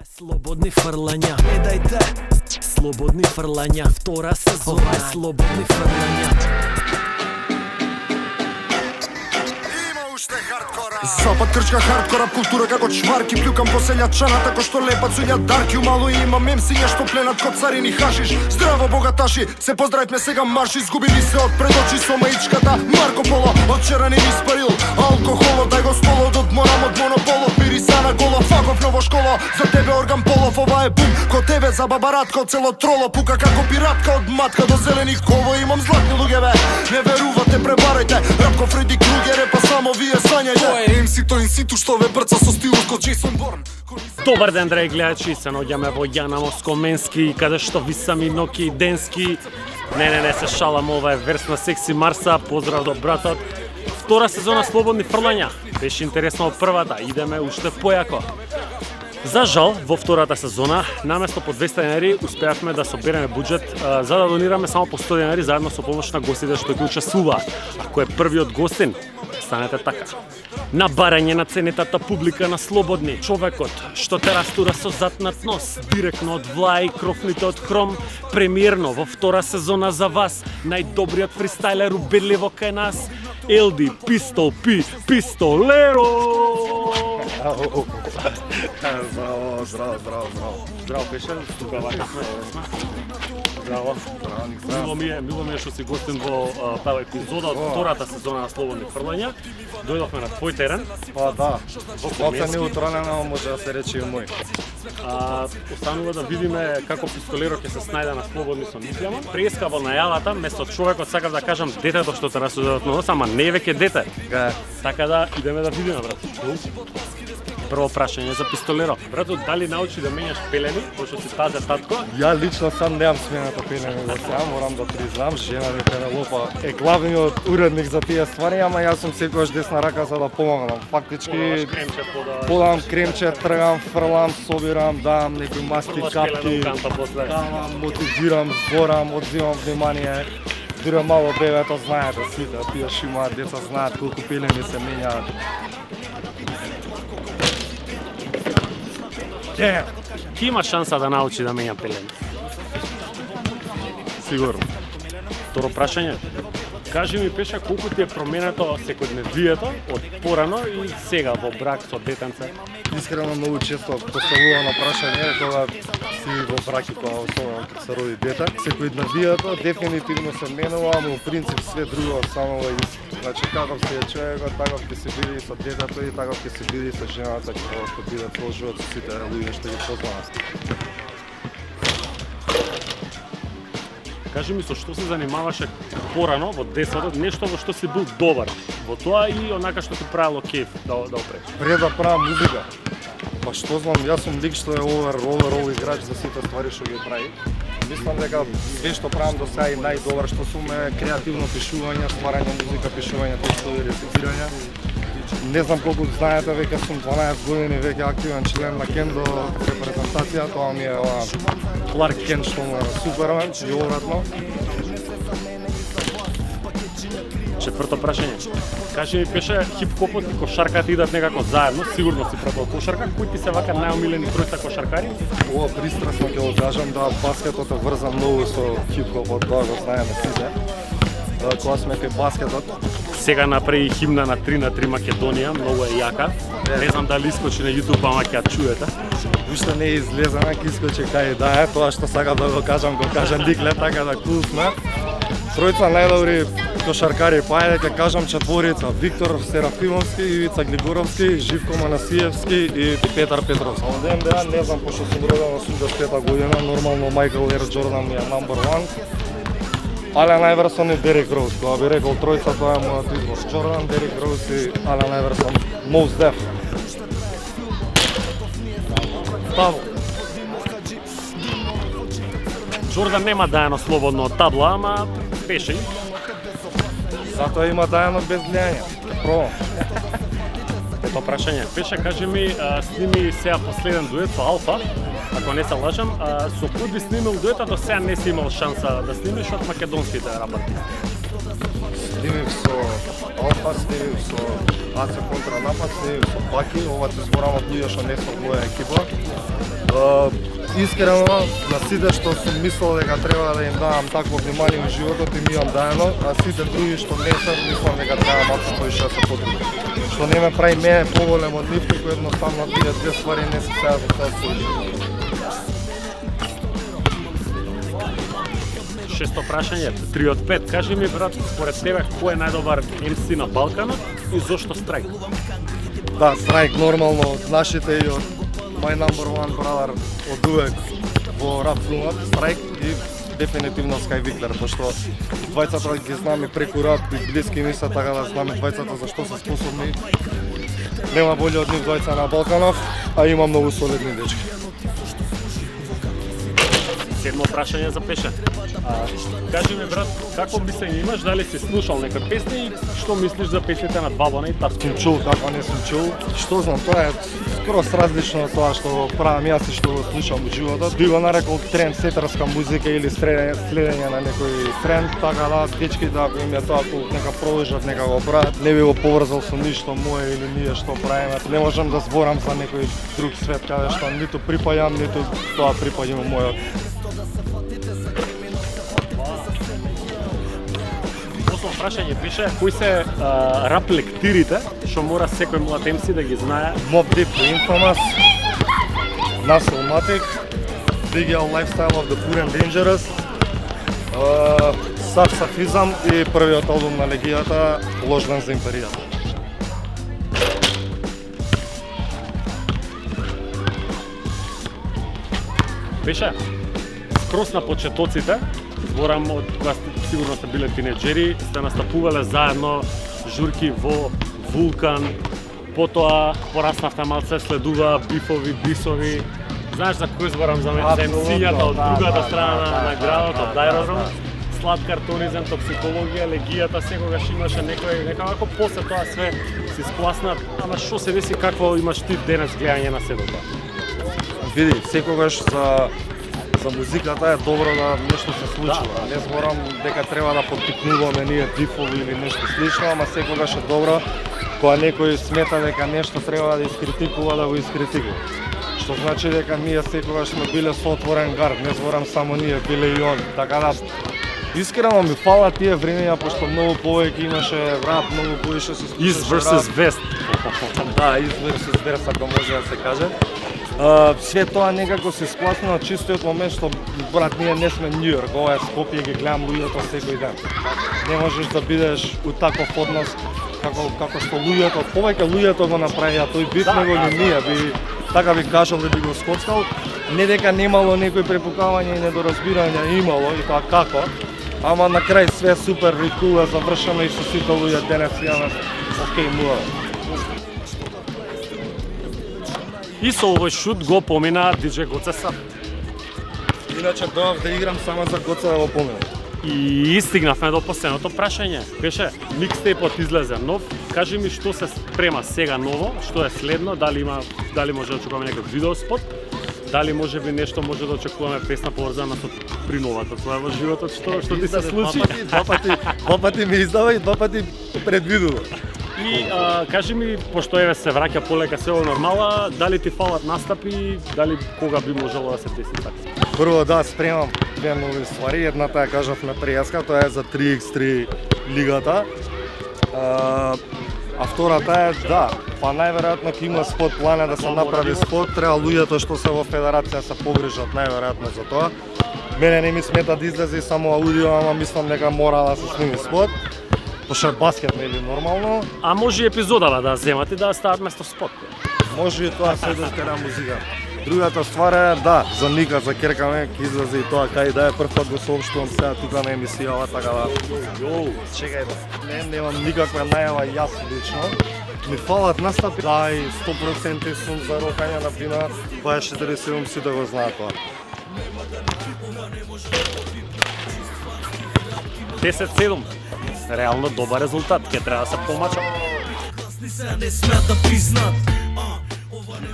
Слободни фрлања, не дајте. Слободни фрлања, втора сезона. Слободни фрлања. Запад крчка хардкора култура како чварки плюкам по селјачаната кој што лепат суѓа дарки умало има мемсиња што пленат ко царини хашиш. Здраво богаташи, се поздравивме сега марш, изгубили се од пред очи со маичката Марко Поло, од вчера ни испарил алкохоло, дај го столот од морам од монополо, пирисана голо, факов ново школо, за тебе орган полов, ова е бум, ко тебе за бабаратко, цело троло, пука како пиратка од матка до зелени ково, имам златни луѓеве, не верувате, пребарајте, Рапко Фреди Кругер е па само вие сањајте. MC-то инситу што ве брца со стилот ко Джейсон Борн. Добар ден, драги гледачи, се наоѓаме во Јана Москоменски, каде што ви сами ноки денски. Не, се шалам, ова е верс на Секси Марса, поздрав до братот. Втора сезона Слободни фрлања, беше интересно од првата, идеме уште појако. За жал, во втората сезона, наместо по 200 денари, успеавме да собереме буџет за да донираме само по 100 денари заедно со помош на гостите што ги учествуваат. Ако е првиот гостин, станете така. На барање на ценетата публика на Слободни, човекот што те растура со затнат нос, директно од Влај, крофните од Хром, премиерно во втора сезона за вас, најдобриот фристайлер убедливо кај нас, Елди Пистол Пи Пистолеро! Здраво, пеше, тука вака сме. Здраво. Мило ми е што си гостин во таа епизода од втората сезона на Слободни фрлања. Дојдовме на твој терен. Па да, оце неутронено може да се рече и мој. Останува да видиме како Пистолеро ќе се снајде на Слободни со мислијама. Преска во најавата, место човекот сакав да кажам детето што те расудува од нос, ама не е веќе дете. Така да идеме да видиме, брат. Прво прашање за Пистолеро. Брато, дали научи да менјаш пелени, пошто си тазе татко? Ја лично сам немам смената пелени во сега, морам да признам, жена ми Пенелопа е главниот уредник за тие ствари, ама јас сум секогаш десна рака за да помогнам. Фактички подам кремче, тргам, фрлам, собирам, давам некои маски, капки, давам, мотивирам, зборам, одзимам внимание. Дури мало бебето знаете сите, тие што имаат деца знаат колку пелени се менјаат. Ки има шанса да научи да менја пелени? Сигурно. Второ прашање. Кажи ми, Пеша, колку ти е променето секојдневието од порано и сега во брак со детенце? Искрено многу често поставувано прашање кога си во брак и кога особено се роди дете. Секојдневието дефинитивно се менува, ама во принцип све друго само е исто. Значи каков си е човекот, таков ќе се биде и со детето и таков ќе се биде и со жената кога ќе биде цело живот со сите луѓе што ги познаваш. Кажи ми, со што се занимаваше порано во детството, нешто во што си бил добар во тоа и онака што ти правило кеф да опреш? Пред да правам музика, па што знам, јас сум лик што е овер играч за сите ствари што ги прави. Мислам дека све што правам до сега и најдобар што сум е креативно пишување, стварање музика, пишување, текстови, рецитирање. Не знам колку знаете, веќе сум 12 години веќе активен член на Кендо репрезентација, тоа ми е ова Кларк Кент што му е Супермен и обратно. Четврто прашање. Кажи ми, Пеше, хип-хопот и кошарката идат некако заедно, сигурно си пробал кошарка, кои ти се вака најомилени тројца кошаркари? Ова пристрасно ќе го кажам да баскетот е врзан многу со хип-хопот, тоа го знаеме сите. Кога сме кај баскетот. Сега направи химна на 3-3 Македонија, многу е јака. Не знам дали искочи на YouTube, ама ќе ја чуете. Уште не е излезена, ќе искочи кај да е, тоа што сакам да го кажам Дикле, така да кул сме. Тројца најдобри кошаркари, па ајде ќе кажам четворица: Виктор Серафимовски, Ивица Глигоровски, Живко Манасиевски и Петар Петровски. Од ден дејан не знам, пошто сум роден на 85 година, нормално Майкл Ер Джордан ми е number one. Ален Айверсон и Дерик Роуз, кога би рекол тројца, тоа е мојот избор. Джордан, Дерик Роуз и Ален Айверсон, Mos Def. Павло. Джордан нема дајано слободно од табла, ама Пеше. Затоа има дајано без влијање. Пробам. Ето прашање. Пеше, кажи ми, сними сега последен дует со Алфа, ако не се лажам, со кој би снимил дуета, до сега не си имал шанса да снимиш од македонските рапати? Димив со Алфа Стив, со АЦ контра напад Стив, со Баки, ова ти зборам од луѓе што не се од моја екипа. Искрено, на сите што сум мислел дека треба да им давам такво внимание во животот и ми имам даено, а сите други што не се, мислам дека треба малку поише да се подобри. Што не ме прави мене поголем од нив, кој едноставно тие две ствари не се сега за тоа случај. Шесто прашање, 3 од 5. Кажи ми, брат, според тебе, кој е најдобар MC на Балканот и зошто Страйк? Да, Страйк нормално од нашите и од my number one brother од увек во рап филмот, Страйк и дефинитивно Скај Виклер, пошто двајцата ги знаме преку рап и блиски ми се, така да знаме двајцата за што се способни. Нема боле од нив двајца на Балканов, а има многу солидни дечки. Седмо прашање за Пеше. Кажи ми, брат, како мислење имаш, дали си слушал некои песни и што мислиш за песните на Двабона и Таско? Сум чул, како не сум чул. Што знам, тоа е скрос различно од тоа што го правам јас и што го слушам во животот. Би го нарекол трендсеттерска музика или следење на некој тренд, така да дечки да им е тоа ако нека продолжат, нека го прават. Не би го поврзал со ништо мое или ние што правиме. Не можам да зборам за некој друг свет каде што ниту припаѓам, ниту тоа припаѓа во мојот. Прашање пише, кои се рап лектирите што мора секој млад MC да ги знае? Mobb Deep, The Infamous, Nasilmatic, Big L Lifestyle of the Poor and Dangerous, Сафизам и првиот албум на Легијата, Ложбен за империјата. Пише, скрос на почетоците, зборам од кога сигурно сте биле тинеџери, сте настапувале заедно журки во Вулкан, потоа пораснавте малце, следува бифови, бисови. Знаеш за кој зборам за MC-јата од другата страна на градот, од аеродром? Слад картонизам, токсикологија, Легијата, секогаш имаше некако после тоа све се спласна, ама што се деси, какво имаш ти денес гледање на седото? Види, секогаш за музиката е добро да нешто се случува. Не зборам дека треба да поттикнуваме ние дифови или нешто слично, ама секогаш е добро кога некој смета дека нешто треба да искритикува, да го искритикува. Што значи дека ние секогаш сме биле со отворен гард, не зборам само ние, биле и он. Така да искрено ми фала тие времења, пошто многу повеќе имаше рап, многу повеќе се слушаше East versus West. Да, East versus West, ако може да се каже. Све тоа некако се спласна на чистиот момент што брат ние не сме Нью Йорк, ова е Скопје, ги гледам луѓето секој ден. Не можеш да бидеш у таков однос како што луѓето, повеќе луѓето го направија тој бит него ли ние би така би кажал да би го скоцкал, не дека немало некои препукавања и недоразбирање, имало и тоа како, ама на крај све супер рикула завршено и со сите луѓе денес имаме окей муа. И со овој шут го помина DJ Гоце Сап. Иначе дојав да играм само за Гоце да го поминам. И стигнавме до последното прашање. Беше, микстейпот излезе нов. Кажи ми што се спрема сега ново, што е следно, дали може да очекуваме некој видеоспот, дали може би нешто може да очекуваме песна поврзана со приновата твоја во животот, што ти се случи? Два пати ми издава и два пати предвидува. И кажи ми, пошто еве се враќа полека се во нормала, дали ти фалат настапи, дали кога би можело да се деси така? Прво да, спремам две нови ствари, едната ја кажавме пријаска, тоа е за 3x3 лигата. А втората е да, па најверојатно ќе има спот плана да се направи спот, треба луѓето што се во федерација се погрижат најверојатно за тоа. Мене не ми смета да излезе само аудио, ама мислам дека мора да се сними спот. Пошто е баскет, нели нормално. А може и епизодава да земат и да стават место спот. Може и тоа се на музика. Другата ствар е, да, за Ника, за Керкаме, ќе излезе и тоа кај да е прв пат го соопштувам сега тука на емисијава, така да. Чекај да, немам никаква најава јас лично. Ми фалат настапи, да и 100% сум за рокање на Бина, 24/7 си да го знаат тоа. 10-7. Реално добар резултат, ќе треба да се помача.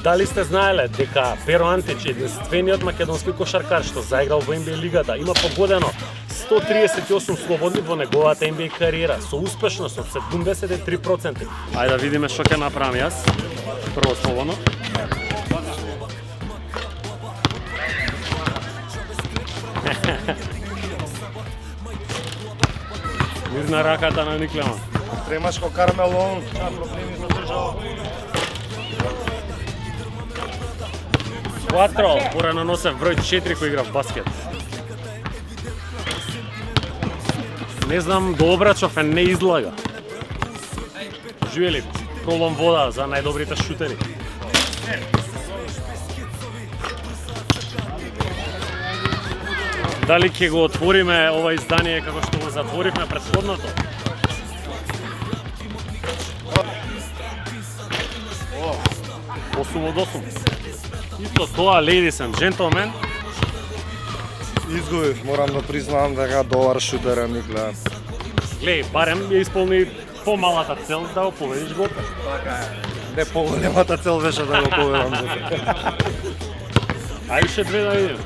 Дали сте знаеле дека Перо Антич, единствениот македонски кошаркар што заиграл во NBA лигата, има погодено 138 слободни во неговата NBA кариера со успешност од 73%. Ајде да видиме што ќе направам јас. Прво слободно. Мирна раката на Никлема. Премаш ко Кармело, проблеми со држава. 4, порано носев број 4 кој игра в баскет. Не знам, до Обрачов не излага. Живели, пробам вода за најдобрите шутери. Дали ќе го отвориме ова издание како што го затворивме претходното? Осум од 8. Исто тоа, ladies and gentlemen, Изгубив, морам да признавам дека добар шутер е Никле. глеј, барем ја исполни помалата цел да го победиш го. Не поголемата цел беше да го победам за сега. Ајде ше две да видим.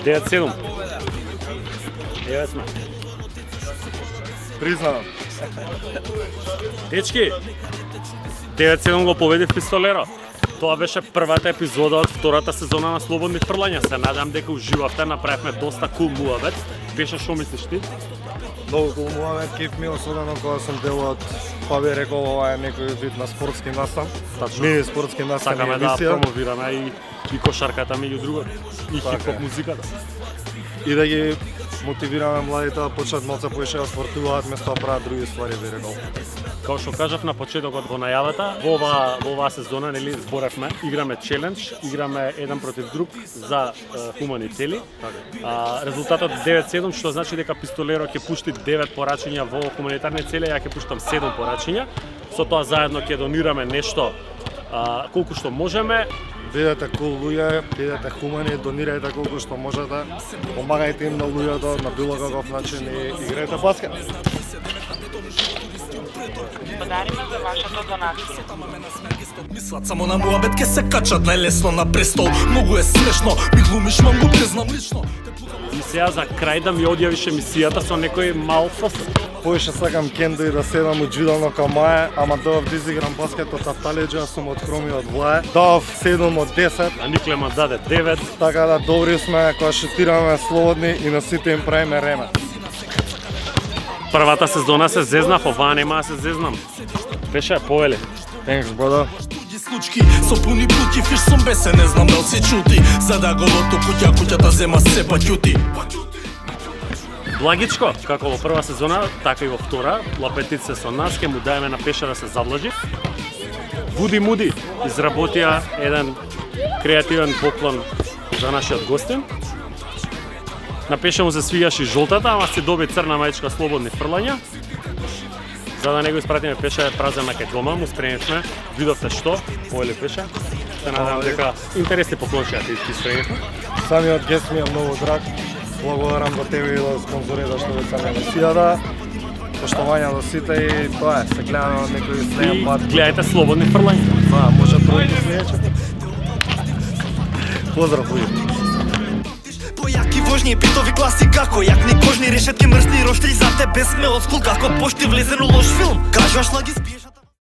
9-7. Еве сме. Признавам. Дечки, 9-7 го победи в Пистолеро. Тоа беше првата епизода од втората сезона на Слободни фрлања. Се надам дека уживавте, направивме доста кул муабет. Беше што мислиш ти? Многу кул муавет, кеф ми особено кога сум дел од, па би рекол, ова е некој вид на спортски настан. Тачно. Мини спортски настан Сакаме да емисија. промовираме и кошарката меѓу другото. И Така хип-хоп е. музиката. И да ги мотивираме младите да почнат малце поише да спортуваат место да прават други ствари, би рекол. Како што кажав на почетокот во најавата, во оваа сезона нели зборевме, играме челендж, играме еден против друг за хумани цели. Резултатот 9-7 што значи дека Пистолеро ќе пушти 9 порачања во хуманитарни цели, ја ќе пуштам 7 порачања. Со тоа заедно ќе донираме нешто колку што можеме. Бидете кул луѓе, бидете хумани, донирајте колку што можете, помагајте им на луѓето на било каков начин и играјте баскет. Благодариме за вашата донација. Мислат само на муабет ке се качат најлесно на престол. Многу е смешно, ми глумиш, мам го признам лично. И сега за крај да ми одјавиш емисијата со некој мал фосет. Поише сакам кендо и да седам уџидално кај Маја, ама дав да изиграм баскет од Авталеџа, сум од Хроми од Влае. Дав 7 од 10, А Никлема даде 9. така да добри сме кога шутираме слободни и на сите им правиме реме. Првата сезона се зезнав, оваа нема да се зезнам. Беше повели. Thanks, brother. Туѓи случки, со пуни плуки, фиш сум бесен, не знам дал се чути. За да го лото куќата зема се паќути. Благичко, како во прва сезона, така и во втора, лапетице со нас, ке му даеме на Пеша да се завлажи. Вуди Муди изработија еден креативен поклон за нашиот гостин. На Пеша му се свигаше жолтата, ама си доби црна мајчка Слободни фрлања. За да не го испратиме Пеша е празен на кај дома, му спремивме, видовте што, поели Пеша. Се надам дека интересни поклончија ти спремивме. Самиот гест ми е многу драг. Благодарам до тебе и до спонзорите што ве саме емисијата. Поштовање до сите и тоа е, се гледаме од некој И следен пат. гледајте Слободни фрлања. Да, може тројки слеdeće. Поздрав, луѓе. Појаки вожни, битови гласи како јакни кожни решетки мрсни роштри за тебе смело скул како пошти влезен у лош филм. Кажуваш лаги спиеш